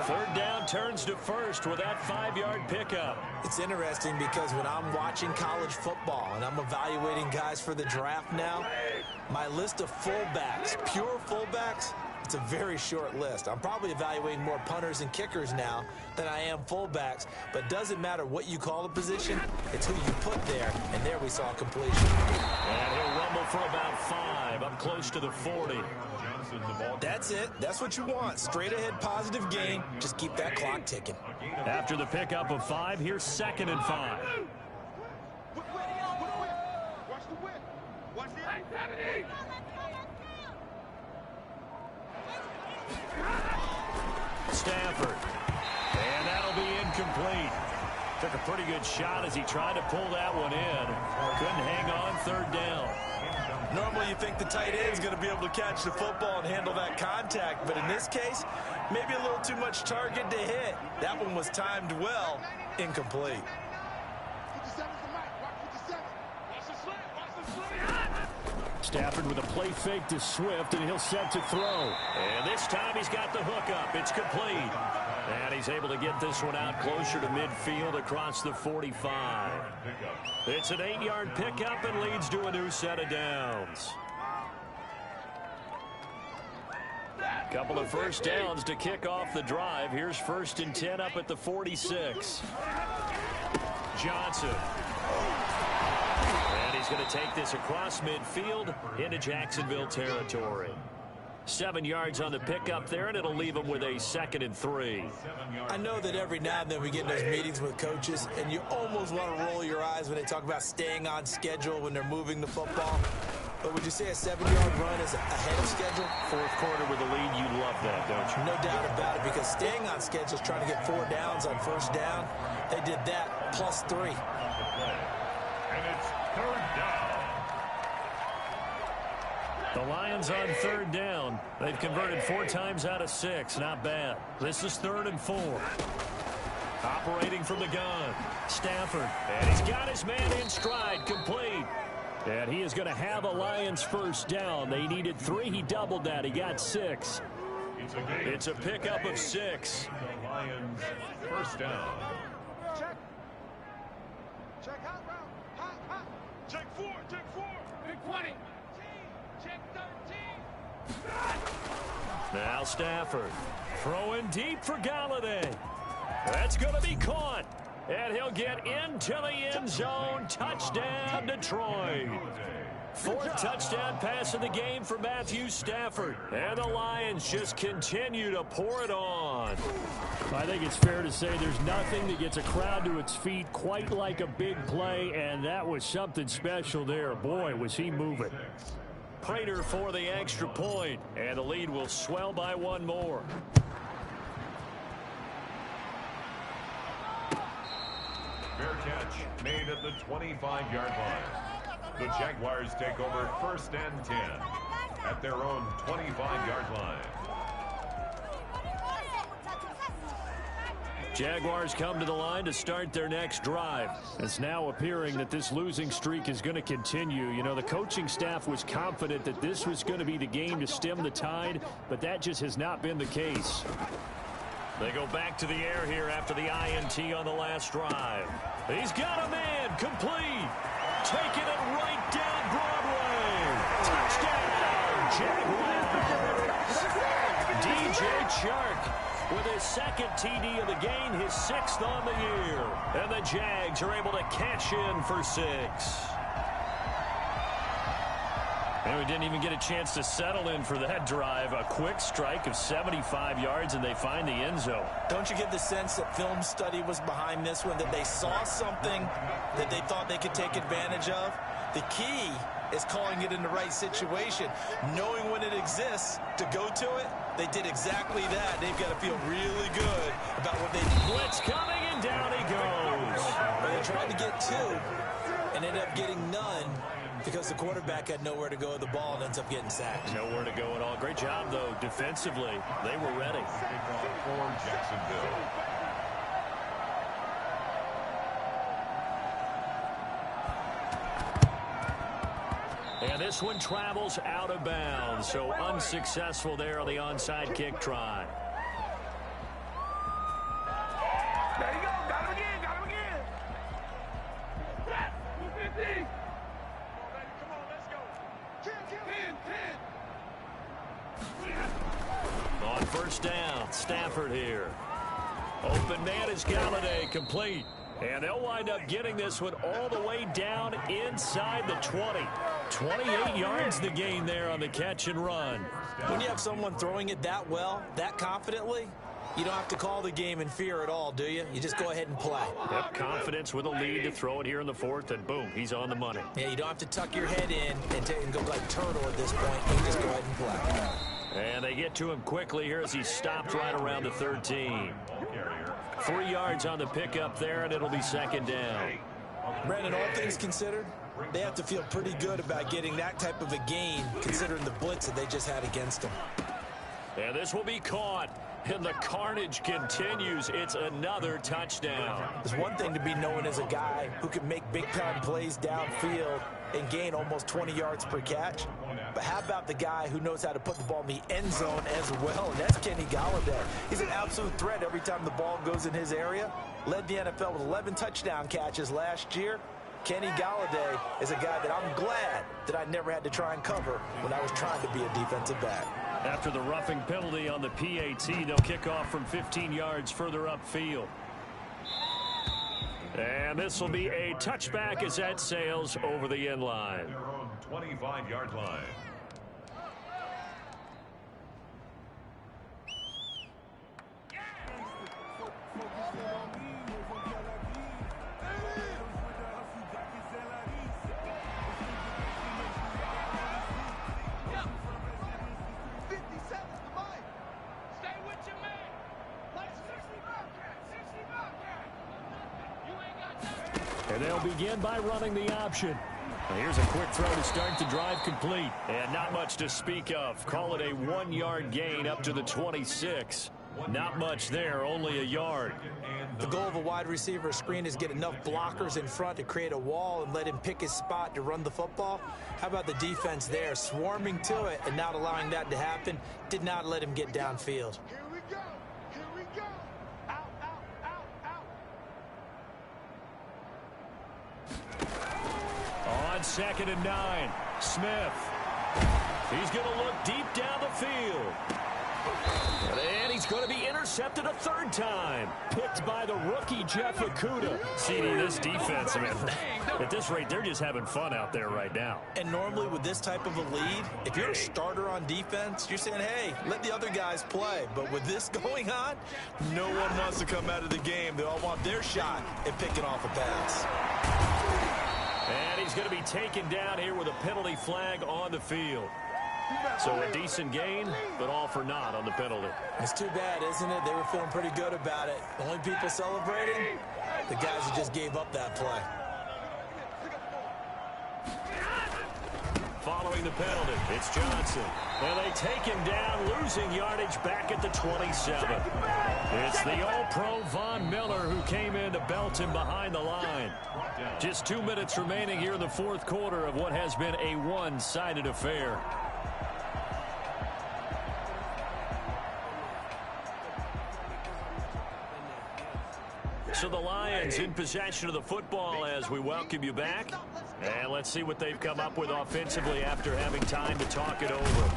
Third down turns to first with that 5-yard pickup. It's interesting because when I'm watching college football and I'm evaluating guys for the draft now, my list of fullbacks, pure fullbacks, it's a very short list. I'm probably evaluating more punters and kickers now than I am fullbacks, but it doesn't matter what you call the position, it's who you put there, and there we saw completion. And he'll rumble for about 5, up close to the 40. That's it. That's what you want. Straight ahead positive gain. Just keep that clock ticking. After the pickup of 5, here's 2nd and 5. Watch the whip. Watch the Stafford. And that'll be incomplete. Took a pretty good shot as he tried to pull that one in. Couldn't hang on. 3rd down. Normally you think the tight end's going to be able to catch the football and handle that contact, but in this case, maybe a little too much target to hit. That one was timed well. Incomplete. 57's the mic. Watch 57. Watch the slant. Watch the slant. Stafford with a play fake to Swift, and he'll set to throw. And this time he's got the hook up. It's complete. And he's able to get this one out closer to midfield across the 45. It's an 8-yard pickup and leads to a new set of downs. Couple of first downs to kick off the drive. Here's 1st and 10 up at the 46. Johnson. And he's going to take this across midfield into Jacksonville territory. 7 yards on the pickup there, and it'll leave him with a 2nd and 3. I know that every now and then we get in those meetings with coaches, and you almost want to roll your eyes when they talk about staying on schedule when they're moving the football. But would you say a 7-yard run is ahead of schedule? 4th quarter with a lead, you love that, don't you? No doubt about it, because staying on schedule is trying to get 4 downs on 1st down. They did that plus 3. And it's 3rd down. The Lions on 3rd down. They've converted 4 times out of 6. Not bad. This is 3rd and 4. Operating from the gun. Stafford. And he's got his man in stride. Complete. And he is going to have a Lions 1st down. They needed 3. He doubled that. He got 6. It's a pickup of 6. The Lions 1st down. Check. Check hot round. Hot, hot. Check 4. Check 4. Big 20. Check 13. Now Stafford throwing deep for Galladay. That's going to be caught. And he'll get into the end zone. Touchdown, Detroit. Fourth touchdown pass of the game for Matthew Stafford. And the Lions just continue to pour it on. I think it's fair to say there's nothing that gets a crowd to its feet quite like a big play, and that was something special there. Boy, was he moving. Prater for the extra point, and the lead will swell by one more. Fair catch made at the 25-yard line. The Jaguars take over 1st and 10 at their own 25-yard line. Jaguars come to the line to start their next drive. It's now appearing that this losing streak is going to continue. You know, the coaching staff was confident that this was going to be the game to stem the tide, but that just has not been the case. They go back to the air here after the INT on the last drive. He's got a man, complete. Taking it right down Broadway. Touchdown, Jaguars. DJ Chark with his second TD of the game, his 6th on the year. And the Jags are able to cash in for 6. And we didn't even get a chance to settle in for that drive. A quick strike of 75 yards, and they find the end zone. Don't you get the sense that film study was behind this one, that they saw something that they thought they could take advantage of? The key is calling it in the right situation, knowing when it exists to go to it. They did exactly that. They've got to feel really good about what they did. Blitz coming, and down he goes. Well, they tried to get 2 and ended up getting none, because the quarterback had nowhere to go with the ball and ends up getting sacked. Nowhere to go at all. Great job, though, defensively. They were ready. For Jacksonville. And this one travels out of bounds, so unsuccessful there on the onside kick try. There you go. Got him again. Got him again. 250. Come on, let's go. 10. On first down, Stafford here. Open man is Galladay, complete. And they'll wind up getting this one all the way down inside the 20. 28 yards the gain there on the catch and run. When you have someone throwing it that well, that confidently, you don't have to call the game in fear at all, do you? You just go ahead and play. Yep, confidence with a lead to throw it here in the 4th, and boom, he's on the money. Yeah, you don't have to tuck your head in and go like turtle at this point. You just go ahead and play. And they get to him quickly here as he stopped right around the 13. 3 yards on the pickup there, and it'll be 2nd down. Brandon, all things considered, they have to feel pretty good about getting that type of a gain, considering the blitz that they just had against them. And this will be caught, and the carnage continues. It's another touchdown. It's one thing to be known as a guy who can make big-time plays downfield and gain almost 20 yards per catch. But how about the guy who knows how to put the ball in the end zone as well, and that's Kenny Galladay. He's an absolute threat every time the ball goes in his area. Led the NFL with 11 touchdown catches last year. Kenny Galladay is a guy that I'm glad that I never had to try and cover when I was trying to be a defensive back. After the roughing penalty on the PAT, they'll kick off from 15 yards further upfield. And this will be a touchback as that sails over the end line. Their own 25-yard line. And they'll begin by running the option. Well, here's a quick throw to start the drive complete. And not much to speak of. Call it a 1-yard gain up to the 26. Not much there, only a yard. The goal of a wide receiver screen is get enough blockers in front to create a wall and let him pick his spot to run the football. How about the defense there, swarming to it and not allowing that to happen? Did not let him get downfield. Here we go. Here we go. Out, out, out, out. On 2nd and 9, Smith. He's going to look deep down the field. And he's going to be intercepted a third time. Picked by the rookie, Jeff Okudah. CD, this defense, man, at this rate, they're just having fun out there right now. And normally with this type of a lead, if you're a starter on defense, you're saying, hey, let the other guys play. But with this going on, no one wants to come out of the game. They all want their shot at picking off a pass. And he's going to be taken down here with a penalty flag on the field. So a decent gain, but all for naught on the penalty. It's too bad, isn't it? They were feeling pretty good about it. The only people celebrating, the guys who just gave up that play. Following the penalty, it's Johnson. And they take him down, losing yardage back at the 27. It's the All-Pro Von Miller who came in to belt him behind the line. Just 2 minutes remaining here in the fourth quarter of what has been a one-sided affair. So the Lions in possession of the football as we welcome you back. And let's see what they've come up with offensively after having time to talk it over.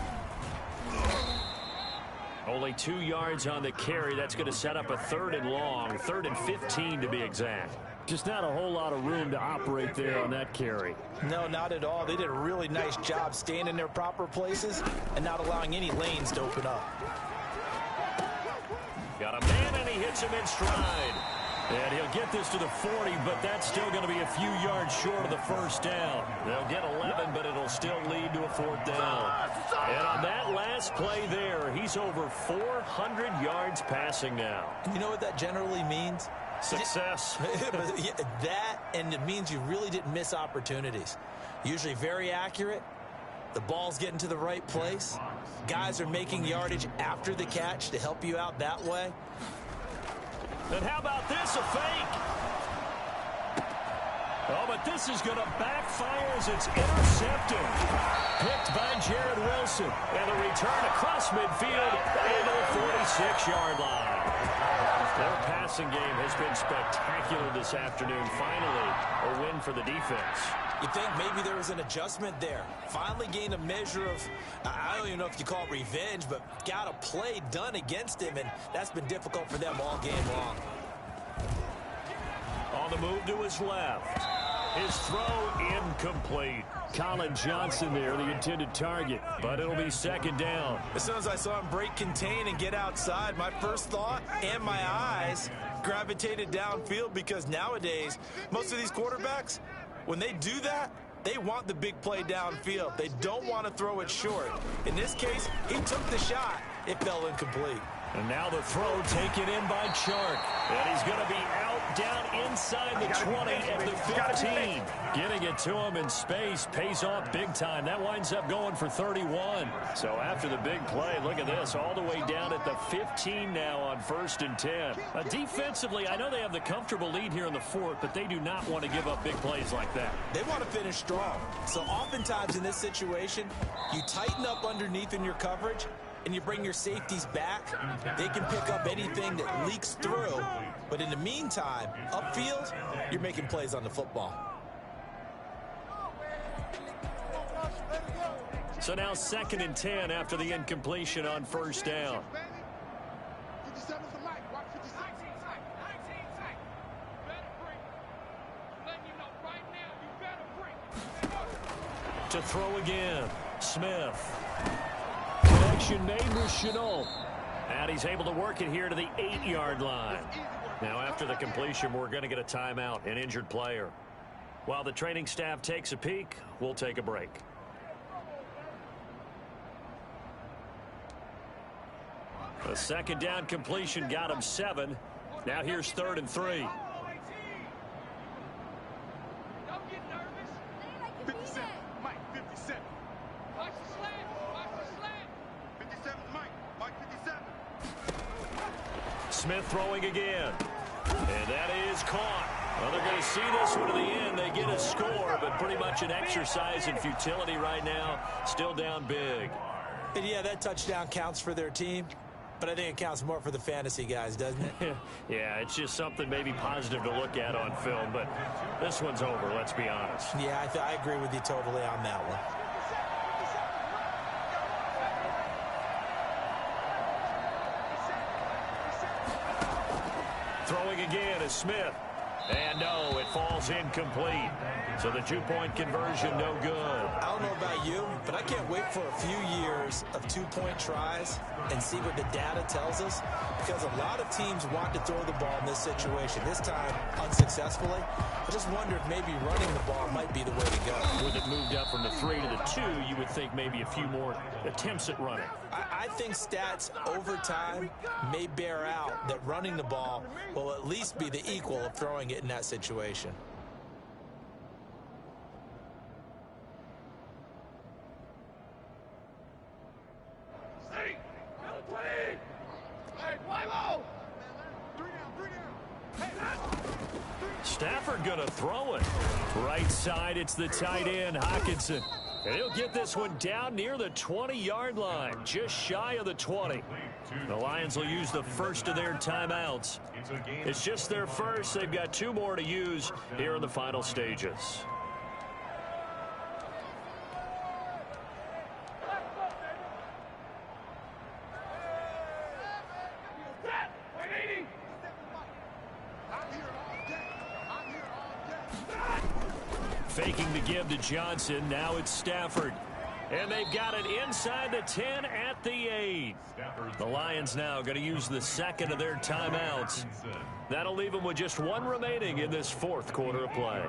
Only 2 yards on the carry. That's going to set up a 3rd and long, 3rd and 15 to be exact. Just not a whole lot of room to operate there on that carry. No, not at all. They did a really nice job staying in their proper places and not allowing any lanes to open up. Got a man, and he hits him in stride. And he'll get this to the 40, but that's still going to be a few yards short of the first down. They'll get 11, but it'll still lead to a 4th down. And on that last play there, he's over 400 yards passing now. You know what that generally means? Success. That, and it means you really didn't miss opportunities. Usually very accurate. The ball's getting to the right place. Guys are making yardage after the catch to help you out that way. And how about this, a fake? Oh, but this is going to backfire as it's intercepted. Picked by Jared Wilson. And a return across midfield into the 46-yard line. Their passing game has been spectacular this afternoon. Finally, a win for the defense. You think maybe there was an adjustment there. Finally gained a measure of, I don't even know if you call it revenge, but got a play done against him, and that's been difficult for them all game long. On the move to his left. His throw incomplete. Colin Johnson there, the intended target, but it'll be 2nd down. As soon as I saw him break contain and get outside, my first thought and my eyes gravitated downfield, because nowadays, most of these quarterbacks, when they do that, they want the big play downfield. They don't want to throw it short. In this case, he took the shot. It fell incomplete. And now the throw taken in by Chark. And he's going to be out down inside the 20 at the 15. Getting it to him in space pays off big time. That winds up going for 31. So after the big play, look at this, all the way down at the 15 now on 1st and 10. Defensively, I know they have the comfortable lead here in the 4th, but they do not want to give up big plays like that. They want to finish strong. So oftentimes in this situation, you tighten up underneath in your coverage, and you bring your safeties back. They can pick up anything that leaks through. But in the meantime, upfield, you're making plays on the football. So now 2nd and 10 after the incompletion on 1st down. 57's the mic. Watch 56. To throw again. Smith. Connection made with Chenault. And he's able to work it here to the 8-yard line. Now after the completion, we're going to get a timeout, an injured player. While the training staff takes a peek, we'll take a break. A 2nd down completion got him 7. Now here's 3rd and 3. 57. Mike, 57. Watch the slant. Watch the slant. 57 Mike. Mike 57. Smith throwing again. And that is caught. Well, they're going to see this one to the end. They get a score, but pretty much an exercise in futility right now. Still down big. And yeah, that touchdown counts for their team. But I think it counts more for the fantasy guys, doesn't it? Yeah, it's just something maybe positive to look at on film, but this one's over, let's be honest. Yeah, I agree with you totally on that one. again is Smith. And no, it falls incomplete. So the two-point conversion, no good. I don't know about you, but I can't wait for a few years of two-point tries and see what the data tells us, because a lot of teams want to throw the ball in this situation, this time unsuccessfully. I just wonder if maybe running the ball might be the way to go. With it moved up from the 3 to the 2, you would think maybe a few more attempts at running. I think stats over time may bear out that running the ball will at least be the equal of throwing it in that situation. Stafford gonna throw it. Right side, it's the tight end, Hockenson. And he'll get this one down near the 20-yard line, just shy of the 20. The Lions will use the first of their timeouts. It's just their first. They've got 2 more to use here in the final stages. Faking the give to Johnson. Now it's Stafford. And they've got it inside the 10 at the 8. The Lions now going to use the second of their timeouts. That'll leave them with just 1 remaining in this 4th quarter of play.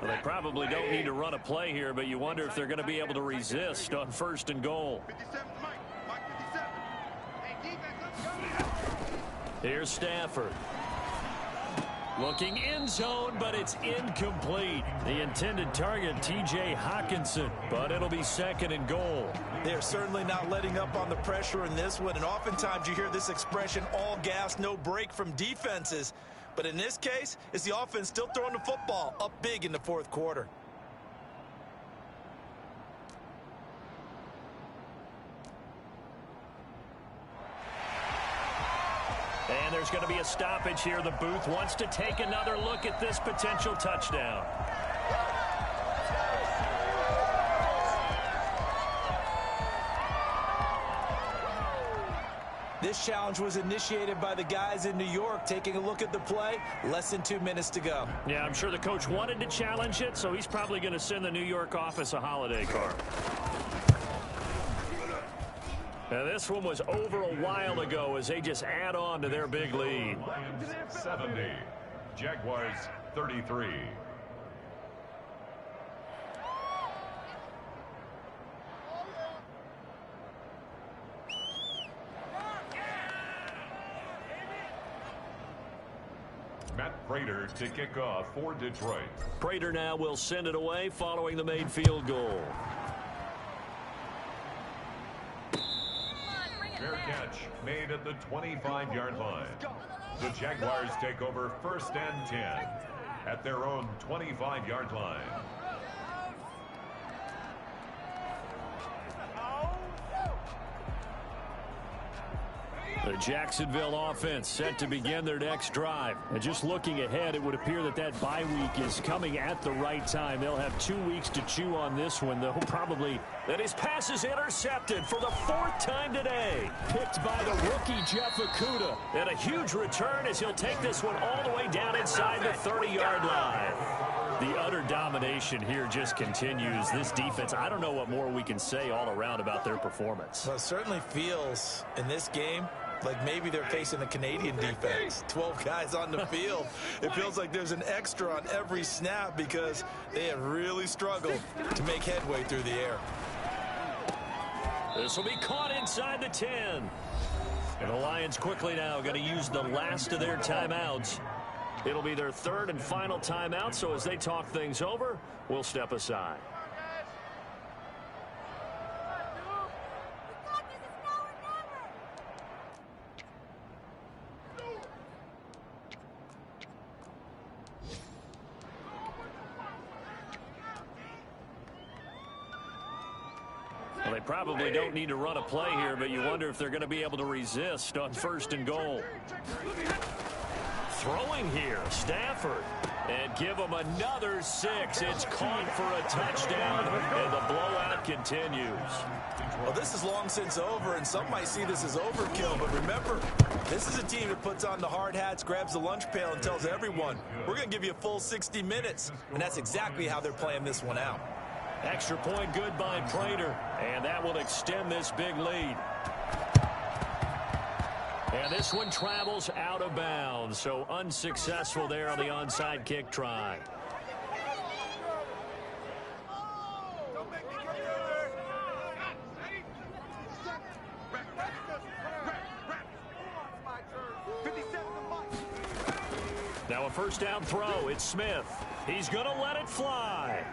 Well, they probably don't need to run a play here, but you wonder if they're going to be able to resist on 1st and goal. Here's Stafford. Looking in zone, but it's incomplete. The intended target, T.J. Hockenson, but it'll be 2nd and goal. They're certainly not letting up on the pressure in this one, and oftentimes you hear this expression, all gas, no break from defenses. But in this case, it's the offense still throwing the football up big in the 4th quarter. And there's going to be a stoppage here. The booth wants to take another look at this potential touchdown. This challenge was initiated by the guys in New York. Taking a look at the play, less than 2 minutes to go. Yeah, I'm sure the coach wanted to challenge it, so he's probably going to send the New York office a holiday card. Now, this one was over a while ago as they just add on to their big lead. Lions 70, Jaguars 33. Matt Prater to kick off for Detroit. Prater now will send it away following the made field goal. Fair catch made at the 25-yard line. The Jaguars take over 1st and 10 at their own 25-yard line. The Jacksonville offense set to begin their next drive. And just looking ahead, it would appear that that bye week is coming at the right time. They'll have 2 weeks to chew on this one, though, probably. That his pass is intercepted for the 4th time today. Picked by the rookie Jeff Okudah. And a huge return as he'll take this one all the way down inside the 30-yard line. The utter domination here just continues. This defense, I don't know what more we can say all around about their performance. Well, it certainly feels in this game like maybe they're facing a Canadian defense. 12 guys on the field. It feels like there's an extra on every snap because they have really struggled to make headway through the air. This will be caught inside the 10. And the Lions quickly now going to use the last of their timeouts. It'll be their 3rd and final timeout, so as they talk things over, we'll step aside. Well, they probably don't need to run a play here, but you wonder if they're going to be able to resist on 1st and goal. Throwing here, Stafford. And give them another 6. It's caught for a touchdown, and the blowout continues. Well, this is long since over, and some might see this as overkill, but remember, this is a team that puts on the hard hats, grabs the lunch pail, and tells everyone, we're going to give you a full 60 minutes, and that's exactly how they're playing this one out. Extra point good by Prater, and that will extend this big lead. And this one travels out of bounds, so unsuccessful there on the onside kick try. Now a first down throw. It's Smith. He's going to let it fly.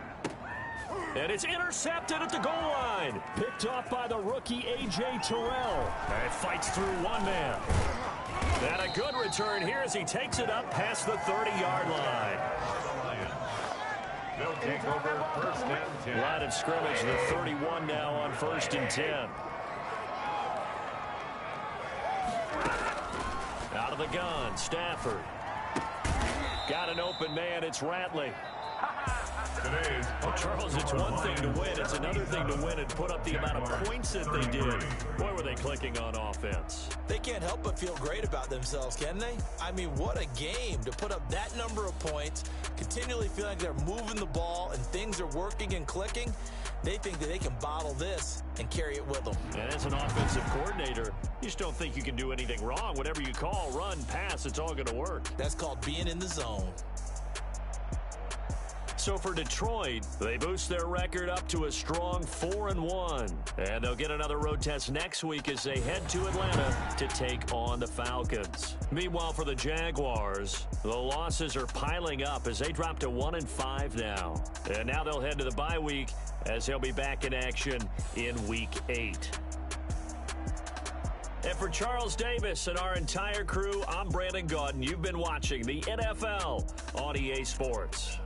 And it's intercepted at the goal line. Picked off by the rookie A.J. Terrell. And it fights through one man. And a good return here as he takes it up past the 30-yard line. They'll take over first and 10. Line of scrimmage, the 31 now on first and 10. Out of the gun, Stafford. Got an open man, it's Ratley. Well, Charles, it's one thing to win. It's another thing to win and put up the amount of points that they did. Boy, were they clicking on offense. They can't help but feel great about themselves, can they? I mean, what a game to put up that number of points, continually feel like they're moving the ball and things are working and clicking. They think that they can bottle this and carry it with them. And as an offensive coordinator, you just don't think you can do anything wrong. Whatever you call, run, pass, it's all going to work. That's called being in the zone. So for Detroit, they boost their record up to a strong 4-1. And they'll get another road test next week as they head to Atlanta to take on the Falcons. Meanwhile, for the Jaguars, the losses are piling up as they drop to 1-5 now. And now they'll head to the bye week as they'll be back in action in Week 8. And for Charles Davis and our entire crew, I'm Brandon Gaudin. You've been watching the NFL on EA Sports.